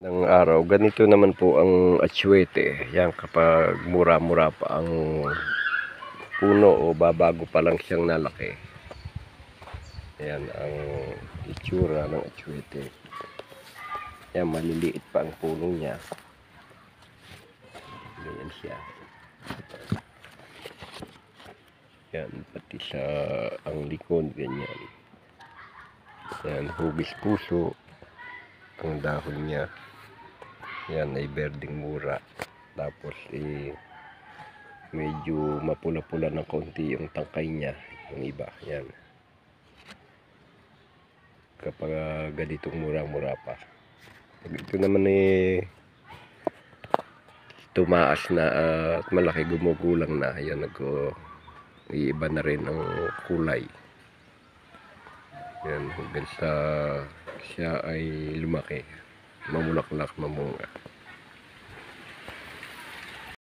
ng araw. Ganito naman po ang atsuete. Yan, kapag mura-mura pa ang puno o babago pa lang siyang nalaki. Yan ang itsura ng atsuete. Yan, maliliit pa ang puno niya. Ganyan siya. Yan, pati sa ang likod, ganyan. Yan, hugis puso ang dahon niya. Yan ay berdeng mura. Tapos medyo mapula-pula ng konti yung tangkay niya, yung iba. Yan, kapag ganitong mura-mura pa. Pag ito naman tumaas na at malaki, gumugulang na, yan, iiba na rin ang kulay. Yan, hanggang sa siya ay lumaki, mamulaklak, mamunga.